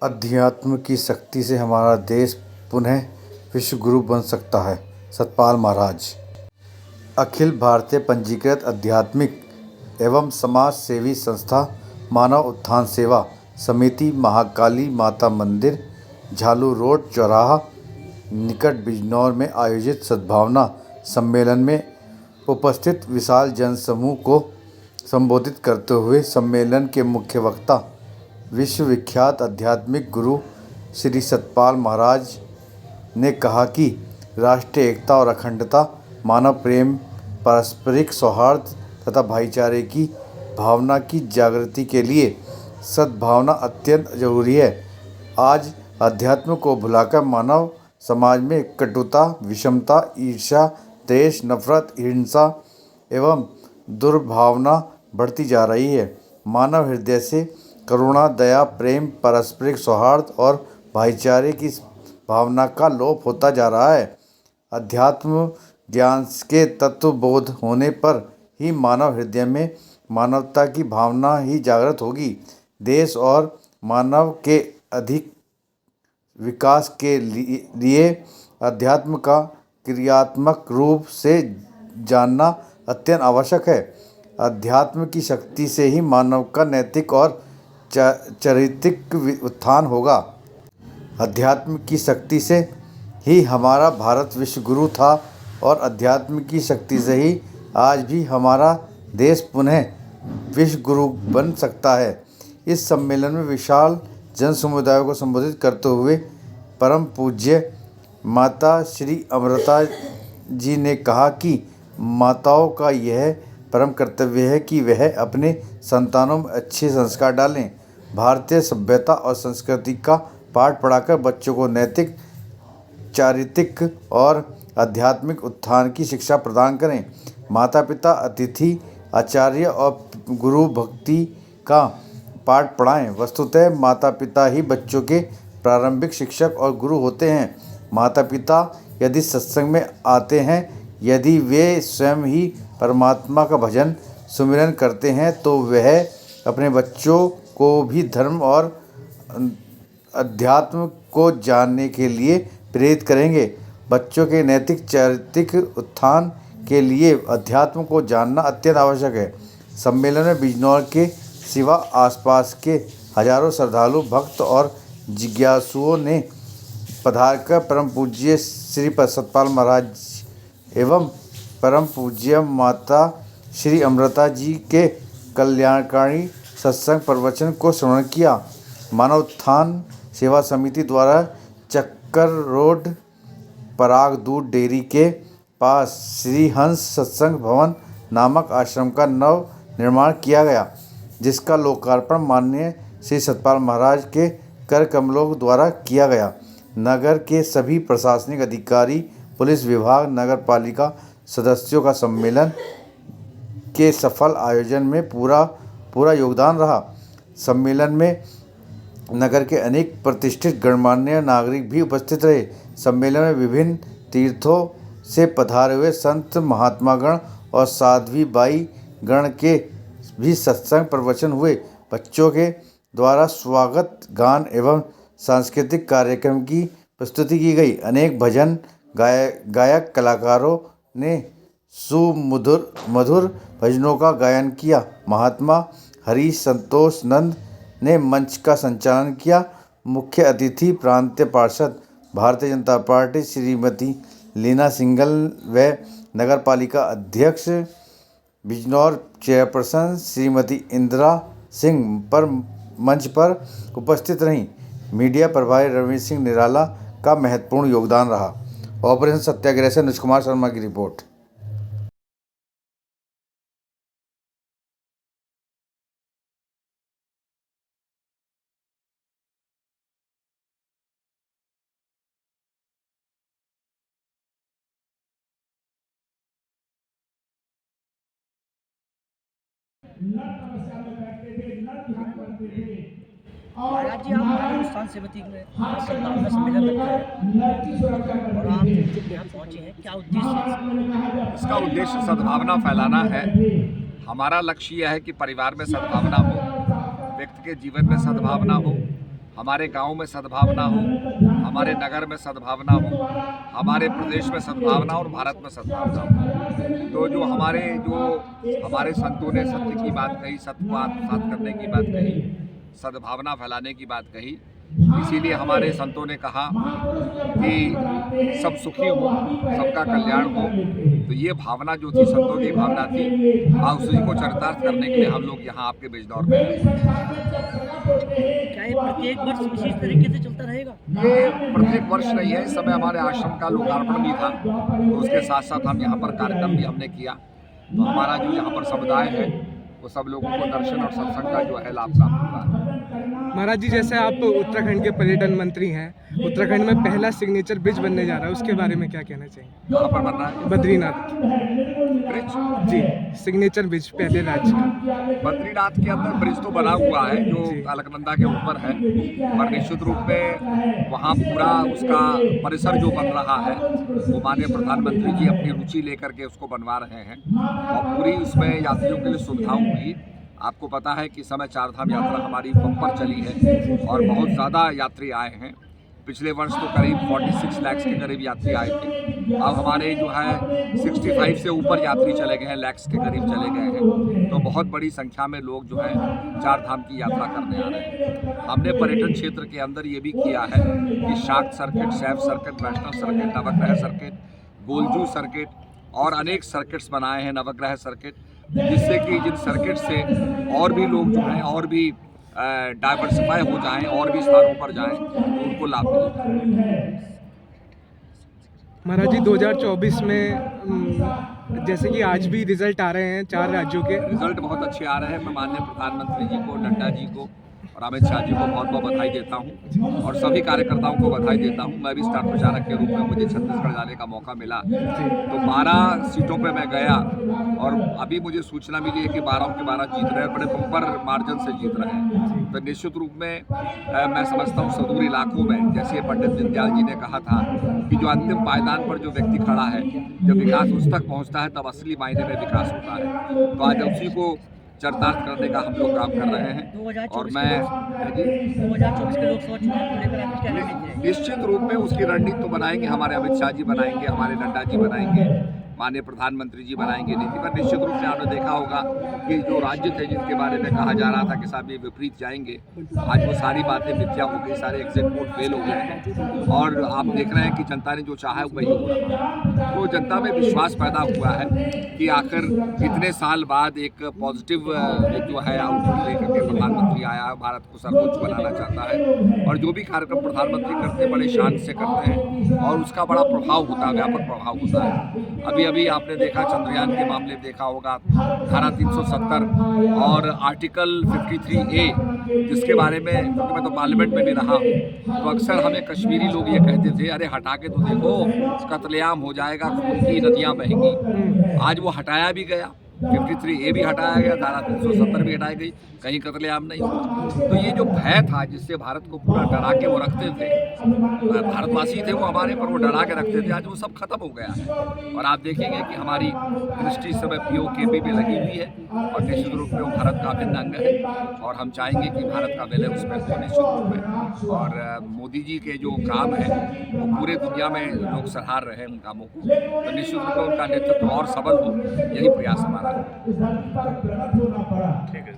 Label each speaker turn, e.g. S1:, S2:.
S1: अध्यात्म की शक्ति से हमारा देश पुनः विश्व गुरु बन सकता है। सतपाल महाराज। अखिल भारतीय पंजीकृत आध्यात्मिक एवं समाज सेवी संस्था मानव उत्थान सेवा समिति महाकाली माता मंदिर झालू रोड चौराहा निकट बिजनौर में आयोजित सद्भावना सम्मेलन में उपस्थित विशाल जनसमूह को संबोधित करते हुए सम्मेलन के मुख्य वक्ता विश्वविख्यात आध्यात्मिक गुरु श्री सतपाल महाराज ने कहा कि राष्ट्रीय एकता और अखंडता, मानव प्रेम, पारस्परिक सौहार्द तथा भाईचारे की भावना की जागृति के लिए सद्भावना अत्यंत जरूरी है। आज अध्यात्म को भुलाकर मानव समाज में कटुता, विषमता, ईर्ष्या, द्वेष, नफरत, हिंसा एवं दुर्भावना बढ़ती जा रही है। मानव हृदय से करुणा, दया, प्रेम, पारस्परिक सौहार्द और भाईचारे की भावना का लोप होता जा रहा है। अध्यात्म ज्ञान के तत्वबोध होने पर ही मानव हृदय में मानवता की भावना ही जागृत होगी। देश और मानव के अधिक विकास के लिए अध्यात्म का क्रियात्मक रूप से जानना अत्यंत आवश्यक है। अध्यात्म की शक्ति से ही मानव का नैतिक और चारित्रिक उत्थान होगा। अध्यात्म की शक्ति से ही हमारा भारत विश्व गुरु था और अध्यात्म की शक्ति से ही आज भी हमारा देश पुनः विश्व गुरु बन सकता है। इस सम्मेलन में विशाल जन समुदाय को संबोधित करते हुए परम पूज्य माता श्री अमृता जी ने कहा कि माताओं का यह परम कर्तव्य है कि वह अपने संतानों में अच्छे संस्कार डालें। भारतीय सभ्यता और संस्कृति का पाठ पढ़ाकर बच्चों को नैतिक, चारित्रिक और आध्यात्मिक उत्थान की शिक्षा प्रदान करें। माता पिता, अतिथि, आचार्य और गुरु भक्ति का पाठ पढ़ाएं। वस्तुतः माता पिता ही बच्चों के प्रारंभिक शिक्षक और गुरु होते हैं। माता पिता यदि सत्संग में आते हैं, यदि वे स्वयं ही परमात्मा का भजन सुमिरन करते हैं, तो वह अपने बच्चों को भी धर्म और अध्यात्म को जानने के लिए प्रेरित करेंगे। बच्चों के नैतिक चारित्रिक उत्थान के लिए अध्यात्म को जानना अत्यंत आवश्यक है। सम्मेलन में बिजनौर के सिवा आसपास के हजारों श्रद्धालु, भक्त और जिज्ञासुओं ने पधारकर परम पूज्य श्री सतपाल महाराज एवं परम पूज्य माता श्री अमृता जी के कल्याणकारी सत्संग प्रवचन को श्रवण किया। मानव उत्थान सेवा समिति द्वारा चक्कर रोड पराग दूध डेयरी के पास श्री हंस सत्संग भवन नामक आश्रम का नव निर्माण किया गया, जिसका लोकार्पण माननीय श्री सतपाल महाराज के कर कमलों द्वारा किया गया। नगर के सभी प्रशासनिक अधिकारी, पुलिस विभाग, नगर पालिका सदस्यों का सम्मेलन के सफल आयोजन में पूरा योगदान रहा। सम्मेलन में नगर के अनेक प्रतिष्ठित गणमान्य नागरिक भी उपस्थित रहे। सम्मेलन में विभिन्न तीर्थों से पधारे हुए संत, महात्मागण और साध्वी बाई गण के भी सत्संग प्रवचन हुए। बच्चों के द्वारा स्वागत गान एवं सांस्कृतिक कार्यक्रम की प्रस्तुति की गई। अनेक भजन गायक कलाकारों ने मधुर भजनों का गायन किया। महात्मा हरि संतोष नंद ने मंच का संचालन किया। मुख्य अतिथि प्रांतीय पार्षद भारतीय जनता पार्टी श्रीमती लीना सिंघल व नगर पालिका अध्यक्ष बिजनौर चेयरपर्सन श्रीमती इंदिरा सिंह पर मंच पर उपस्थित रहीं। मीडिया प्रभारी रवि सिंह निराला का महत्वपूर्ण योगदान रहा। ऑपरेशन सत्याग्रह से अनुज कुमार शर्मा की रिपोर्ट।
S2: महाराज जी, आप मानव उत्थान समिति में सद्भावना सम्मेलन रखा है और आप यहाँ पहुँचे हैं, क्या उद्देश्य है?
S3: इसका उद्देश्य सद्भावना फैलाना है। हमारा लक्ष्य यह है कि परिवार में सद्भावना हो, व्यक्ति के जीवन में सद्भावना हो, हमारे गांव में सद्भावना हो, हमारे नगर में सद्भावना हो, हमारे प्रदेश में सद्भावना और भारत में सद्भावना हो। तो जो हमारे संतों ने सत्य की बात कही, सत्य को आत्मसात करने की बात कही, सद्भावना फैलाने की बात कही, इसीलिए हमारे संतों ने कहा कि सब सुखी हो, सबका कल्याण हो। तो ये भावना जो थी, संतों की भावना थी, और उसी को चरितार्थ करने के लिए हम लोग यहाँ आपके बिजनौर में हैं।
S2: क्या ये प्रत्येक वर्ष इसी तरीके से चलता रहेगा?
S3: ये प्रत्येक वर्ष नहीं है, इस समय हमारे आश्रम का लोकार्पण भी था, तो उसके साथ साथ हम यहाँ पर कार्यक्रम भी हमने किया। तो हमारा जो यहाँ पर समुदाय है वो सब लोगों को दर्शन और सत्संग का जो है लाभ प्राप्त हुआ है।
S4: महाराज जी, जैसे आप उत्तराखंड के पर्यटन मंत्री हैं, उत्तराखंड में पहला सिग्नेचर ब्रिज बनने जा रहा है, उसके बारे में क्या कहना चाहिए?
S3: कहाँ पर बन रहा है
S4: बद्रीनाथ
S3: ब्रिज?
S4: जी, सिग्नेचर ब्रिज पहले राज्य का।
S3: बद्रीनाथ के अंदर ब्रिज तो बना हुआ है जो अलकनंदा के ऊपर है, पर निश्चित रूप में वहाँ पूरा उसका परिसर जो बन रहा है वो माननीय प्रधानमंत्री जी अपनी रुचि लेकर के उसको बनवा रहे हैं, और पूरी उसमें यात्रियों के लिए सुविधाएं होंगी। आपको पता है कि इस समय चारधाम यात्रा हमारी बम्पर चली है और बहुत ज़्यादा यात्री आए हैं। पिछले वर्ष तो करीब 46 लाख के करीब यात्री आए थे। अब हमारे जो है 65 से ऊपर यात्री चले गए हैं, लाख के करीब चले गए हैं। तो बहुत बड़ी संख्या में लोग जो है चारधाम की यात्रा करने आ रहे हैं। हमने पर्यटन क्षेत्र के अंदर ये भी किया है कि शाक्त सर्किट, सैफ सर्किट, वैष्णव सर्किट, नवग्रह सर्किट, गोलजू सर्किट और अनेक सर्किट्स बनाए हैं, नवग्रह सर्किट, जिससे कि जिन सर्किट से और भी लोग जो हैं और भी डाइवर्सिफाई हो जाएं और भी स्थानों पर जाएं तो उनको लाभ मिले।
S4: महाराज जी, 2024 में जैसे कि आज भी रिजल्ट आ रहे हैं 4 राज्यों के,
S3: रिजल्ट बहुत अच्छे आ रहे हैं। मैं माननीय प्रधानमंत्री जी को, नड्डा जी को और अमित शाह जी को बहुत बहुत बधाई देता हूं और सभी कार्यकर्ताओं को बधाई देता हूं। मैं भी स्टार प्रचारक के रूप में मुझे छत्तीसगढ़ जाने का मौका मिला, तो 12 सीटों पे मैं गया और अभी मुझे सूचना मिली है कि 12 के 12 जीत रहे हैं, बड़े बम्पर मार्जिन से जीत रहे हैं। तो निश्चित रूप में मैं समझता हूँ सुदूर इलाकों में, जैसे पंडित दीनदयाल जी ने कहा था कि जो अंतिम पायदान पर जो व्यक्ति खड़ा है, जब विकास उस तक पहुँचता है तब असली मायने में विकास होता है। तो आज उसी को चरितार्थ करने का हम लोग काम कर रहे हैं। और मैं
S2: 2024 के लोकसभा चुनाव को लेकर आपकी क्या रणनीति है?
S3: निश्चित रूप में उसकी रणनीति तो बनाएंगे, हमारे अमित शाह जी बनाएंगे, हमारे नड्डा जी बनाएंगे, माननीय प्रधानमंत्री जी बनाएंगे नीति। पर निश्चित रूप से आपने देखा होगा कि जो राज्य थे जिनके बारे में कहा जा रहा था कि साहब ये विपरीत जाएंगे, आज वो सारी बातें मिथ्या हो गई, सारे एग्जिट पोल फेल हो गए और आप देख रहे हैं कि जनता ने जो चाहा है वही हो रहा है। तो जनता में विश्वास पैदा हुआ है कि आखिर इतने साल बाद एक पॉजिटिव जो है आउटपुट लेकर के प्रधानमंत्री आया है, भारत को सर्वोच्च बनाना चाहता है और जो भी कार्यक्रम प्रधानमंत्री करते हैं बड़े शान से करते हैं और उसका बड़ा प्रभाव होता है, व्यापक प्रभाव होता है। अभी आपने देखा चंद्रयान के मामले में देखा होगा, धारा 370 और आर्टिकल 53A, जिसके बारे में क्योंकि मैं तो पार्लियामेंट में भी रहा हूँ, तो अक्सर हमें कश्मीरी लोग ये कहते थे अरे हटा के तो देखो कत्लेआम हो जाएगा, खून की नदियाँ बहेंगी। आज वो हटाया भी गया, 53A भी हटाया गया, धारा 370 भी हटाई गई, कहीं कत्लेआम नहीं हुआ। तो ये जो भय था जिससे भारत को पूरा डरा के वो रखते थे, भारतवासी थे वो हमारे पर, वो डरा के रखते थे, आज वो सब खत्म हो गया है। और आप देखेंगे कि हमारी दृष्टि इस समय POKP भी लगी हुई है और निश्चित रूप में वो भारत का अभिन्न अंग है और हम चाहेंगे कि भारत का विलय उसमें हो निश्चित रूप में। और मोदी जी के जो काम है वो पूरे दुनिया में लोग सराह रहे हैं उन कामों को, तो निश्चित रूप में उनका नेतृत्व और सबल हो, यही प्रयास हमारा है।
S4: ठीक है।